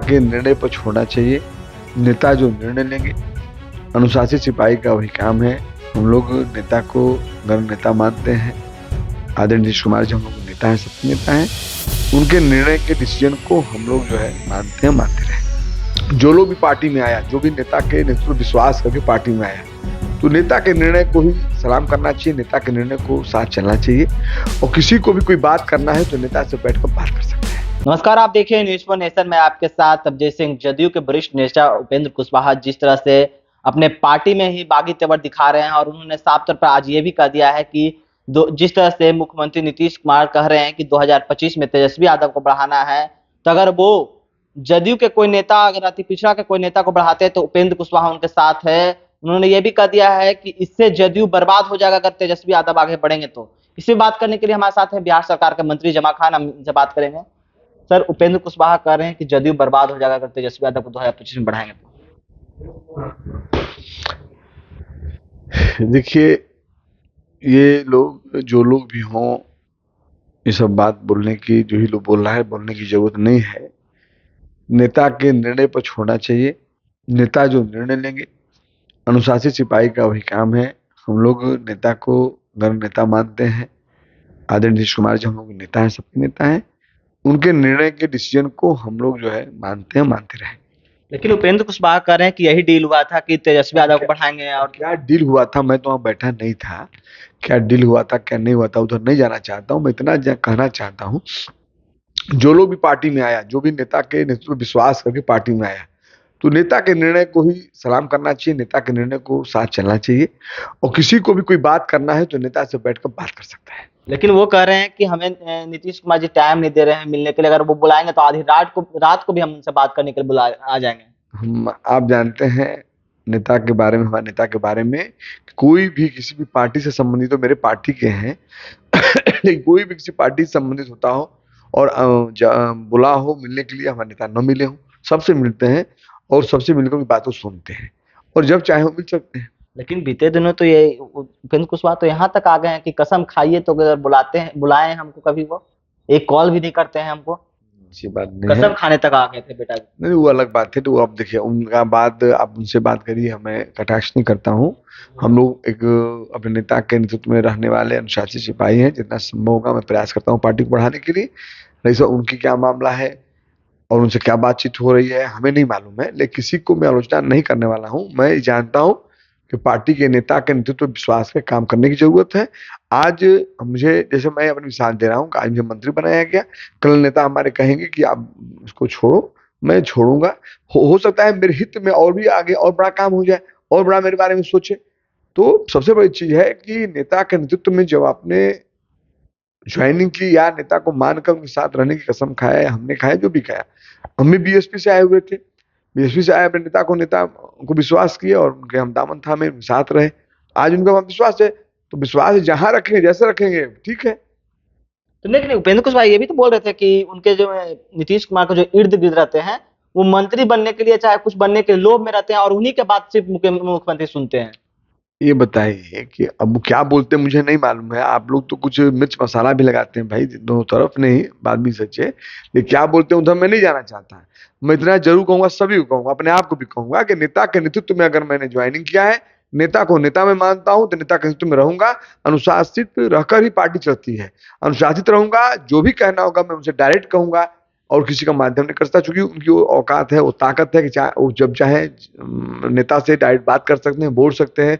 के निर्णय पर छोड़ना चाहिए। नेता जो निर्णय लेंगे, अनुशासित सिपाही का वही काम है। हम लोग नेता को गर्म नेता मानते हैं। आदरणीय नीतीश कुमार जी हम लोग नेता हैं, सबके नेता हैं। उनके निर्णय के डिसीजन को हम लोग जो है मानते हैं, मानते रहे। जो लोग भी पार्टी में आया, जो भी नेता के नेतृत्व विश्वास करके पार्टी में आया, तो नेता के निर्णय को ही सलाम करना चाहिए, नेता के निर्णय को साथ चलना चाहिए। और किसी को भी कोई बात करना है तो नेता से बैठकर बात कर सकते हैं। नमस्कार, आप देख रहे हैं न्यूज़ फॉर नेशन में आपके साथ अजय सिंह। जदयू के वरिष्ठ नेता उपेंद्र कुशवाहा जिस तरह से अपने पार्टी में ही बागी तेवर दिखा रहे हैं और उन्होंने साफ तौर पर आज ये भी कह दिया है कि जिस तरह से मुख्यमंत्री नीतीश कुमार कह रहे हैं कि 2025 में तेजस्वी यादव को बढ़ाना है, तो अगर वो जदयू के कोई नेता, अगर अति पिछड़ा के कोई नेता को बढ़ाते हैं तो उपेंद्र कुशवाहा उनके साथ है। उन्होंने ये भी कह दिया है कि इससे जदयू बर्बाद हो जाएगा अगर तेजस्वी यादव आगे बढ़ेंगे। तो इसी बात करने के लिए हमारे साथ है बिहार सरकार के मंत्री जमा खान, हम इनसे बात करेंगे। सर, उपेंद्र कुशवाहा कह रहे हैं कि जदयू बर्बाद हो जाएगा अगर तेजस्वी यादव को 2025 में बढ़ाएंगे तो। देखिए, ये लोग जो लोग भी हों, ये सब बात बोलने की, जो ही लोग बोल रहा है, बोलने की जरूरत नहीं है। नेता के निर्णय पर छोड़ना चाहिए। नेता जो निर्णय लेंगे, अनुशासित सिपाही का वही काम है। हम लोग नेता को गर्म नेता मानते हैं। आदरणीय नीतीश कुमार जी हम लोग नेता हैं, सबके नेता हैं। उनके निर्णय के डिसीजन को हम लोग जो है मानते हैं, मानते रहे। लेकिन उपेंद्र कुशवाहा कह रहे हैं कि यही डील हुआ था कि तेजस्वी यादव को बढ़ाएंगे। और क्या डील हुआ था, मैं तो वहां बैठा नहीं था। क्या डील हुआ था, क्या नहीं हुआ था, उधर नहीं जाना चाहता हूँ। मैं इतना कहना चाहता हूँ, जो लोग भी पार्टी में आया, जो भी नेता के नेतृत्व विश्वास करके पार्टी में आया, तो नेता के निर्णय को ही सलाम करना चाहिए, नेता के निर्णय को साथ चलना चाहिए। और किसी को भी कोई बात करना है तो नेता से बैठकर बात कर सकता है। लेकिन वो कह रहे हैं कि हमें नीतीश कुमार जी टाइम नहीं दे रहे हैं मिलने के लिए। अगर वो बुलाएंगे तो आधी रात को भी हम उनसे बात करने के लिए आ जाएंगे। आप जानते हैं नेता के बारे में, हमारे नेता के बारे में, कोई भी किसी भी पार्टी से संबंधित हो, मेरे पार्टी के हैं लेकिन कोई भी किसी पार्टी से संबंधित होता हो और बुला हो मिलने के लिए, हमारे नेता न मिले हो, सबसे मिलते हैं और सबसे मिलकर उनकी बातों सुनते हैं और जब चाहे वो मिल सकते हैं। लेकिन बीते दिनों तो ये उपेंद्र कुशवाहा तो यहाँ तक आ गए हैं कि कसम खाइए तो अगर बुलाए हमको, कभी वो एक कॉल भी नहीं करते हैं हमको। अच्छी बात नहीं है, कसम खाने तक आ गए थे बेटा। नहीं वो अलग बात है। तो अब देखिए, उनका बात आप उनसे बात करिए, हमें कटाक्ष नहीं करता हूँ। हम लोग एक अपने नेता के नेतृत्व में रहने वाले अनुशासित सिपाही हैं। जितना संभव होगा मैं प्रयास करता हूँ पार्टी को बढ़ाने के लिए। नहीं सर, उनकी क्या मामला है और उनसे क्या बातचीत हो रही है हमें नहीं मालूम है, लेकिन किसी को मैं आलोचना नहीं करने वाला हूँ। मैं जानता हूँ कि पार्टी के नेता के नेतृत्व विश्वास पे काम करने की जरूरत है। आज मुझे, जैसे मैं अपनी मिसाल दे रहा हूँ, आज मुझे मंत्री बनाया गया, कल नेता हमारे कहेंगे कि आप उसको छोड़ो, मैं छोड़ूंगा। हो सकता है मेरे हित में और भी आगे और बड़ा काम हो जाए और बड़ा मेरे बारे में सोचे। तो सबसे बड़ी चीज है कि नेता के नेतृत्व में जब आपने ज्वाइनिंग की या नेता को मानकर उनके साथ रहने की कसम खाया, हमने खाया, जो भी खाया। हम भी बीएसपी से आए हुए थे, बीएसपी से आए अपने नेता को विश्वास किए और उनके हम दामन थामे साथ रहे। आज उनका विश्वास है, तो विश्वास जहां रखेंगे, जैसे रखेंगे, ठीक है। तो नहीं, उपेंद्र कुशवाहा ये भी तो बोल रहे थे कि उनके जो नीतीश कुमार के जो इर्द गिर्द रहते हैं वो मंत्री बनने के लिए, चाहे कुछ बनने के लोभ में रहते हैं और उन्हीं के बात सिर्फ मुख्यमंत्री सुनते हैं। ये बताइए कि अब क्या बोलते हैं मुझे नहीं मालूम है। आप लोग तो कुछ मिर्च मसाला भी लगाते हैं भाई, दोनों तरफ, नहीं बात भी सच है, लेकिन क्या बोलते हैं उधर मैं नहीं जाना चाहता। मैं इतना जरूर कहूंगा, सभी को कहूंगा, अपने आप को भी कहूंगा कि नेता के नेतृत्व में अगर मैंने ज्वाइनिंग किया है, नेता को नेता में मानता हूं, तो नेता के नेतृत्व में रहूंगा। अनुशासित रहकर ही पार्टी चलती है, अनुशासित रहूंगा। जो भी कहना होगा मैं उनसे डायरेक्ट कहूंगा और किसी का माध्यम नहीं करता, चूंकि उनकी वो औकात है, वो ताकत है कि चाहे वो जब चाहे नेता से डायरेक्ट बात कर सकते हैं, बोल सकते हैं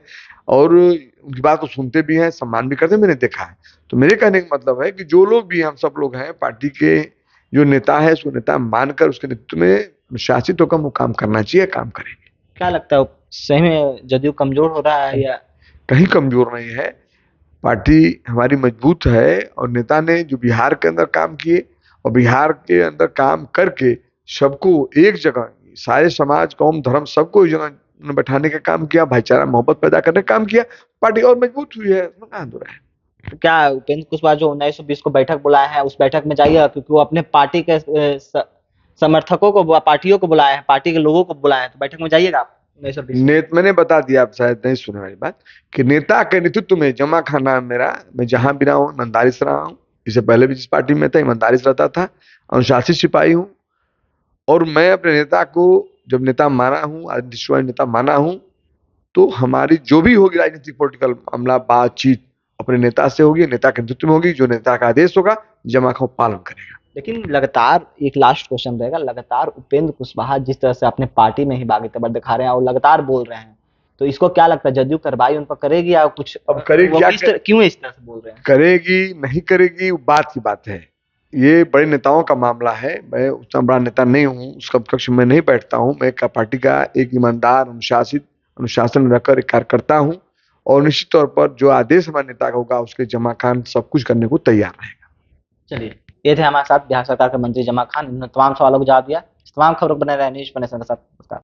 और उनकी बात को सुनते भी हैं, सम्मान भी करते हैं, मैंने देखा है। तो मेरे कहने का मतलब है कि जो लोग भी, हम सब लोग हैं, पार्टी के जो नेता है उसको नेता मानकर उसके नेतृत्व में शासित होकर वो काम करना चाहिए, काम करेंगे। क्या लगता है सही में जदयू कमजोर हो रहा है या? कहीं कमजोर नहीं है, पार्टी हमारी मजबूत है। और नेता ने जो बिहार के अंदर काम किए और बिहार के अंदर काम करके सबको एक जगह, सारे समाज, कौम, धर्म सबको एक जगह बैठाने का काम किया, भाईचारा मोहब्बत पैदा करने का काम किया, पार्टी और मजबूत हुई है। इसमें कहाँ दूर है। तो क्या उपेंद्र कुशवाहा जो 1920 को बैठक बुलाया है उस बैठक में जाइएगा? क्योंकि वो अपने पार्टी के समर्थकों को, पार्टियों को बुलाया है, पार्टी के लोगों को बुलाया है, तो बैठक में जाइएगा आप 1920? मैंने बता दिया, आप शायद नहीं सुने वाली बात, कि नेता के नेतृत्व में जमा खाना मेरा, मैं जहां भी रहा हूँ ईमानदारी से रहा हूँ। इससे पहले भी जिस पार्टी में था ईमानदारी से रहता था, अनुशासित सिपाही हूँ और मैं अपने नेता को जब नेता माना हूँ, आदर्शवादी नेता माना हूँ, तो हमारी जो भी होगी राजनीतिक पॉलिटिकल मामला बातचीत अपने नेता से होगी, नेता के नेतृत्व में होगी, जो नेता का आदेश होगा जमा का वो पालन करेगा। लेकिन लगातार एक लास्ट क्वेश्चन रहेगा, लगातार उपेंद्र कुशवाहा जिस तरह से अपने पार्टी में ही बागी तबर दिखा रहे हैं और लगातार बोल रहे हैं, तो इसको क्या लगता है जदयू कार्रवाई उन पर करेगी या कुछ? अब करेगी वो क्या क्यों इस तरह से बोल रहे हैं? करेगी नहीं करेगी वो बात की बात है। ये बड़े नेताओं का मामला है। मैं उतना बड़ा नेता नहीं हूँ, उसका कक्ष में नहीं बैठता हूँ। मैं एक पार्टी का एक ईमानदार अनुशासन में रहकर एक कार्यकर्ता हूँ, और निश्चित तौर पर जो आदेश हमारे नेता का होगा उसके जमा खान सब कुछ करने को तैयार रहेगा। चलिए, ये थे हमारे साथ बिहार सरकार के मंत्री जमा खान। इन्होंने तमाम सवालों को जवाब दिया। इस तमाम खबरों को बने रहे न्यूज़ 24 के साथ। नमस्कार।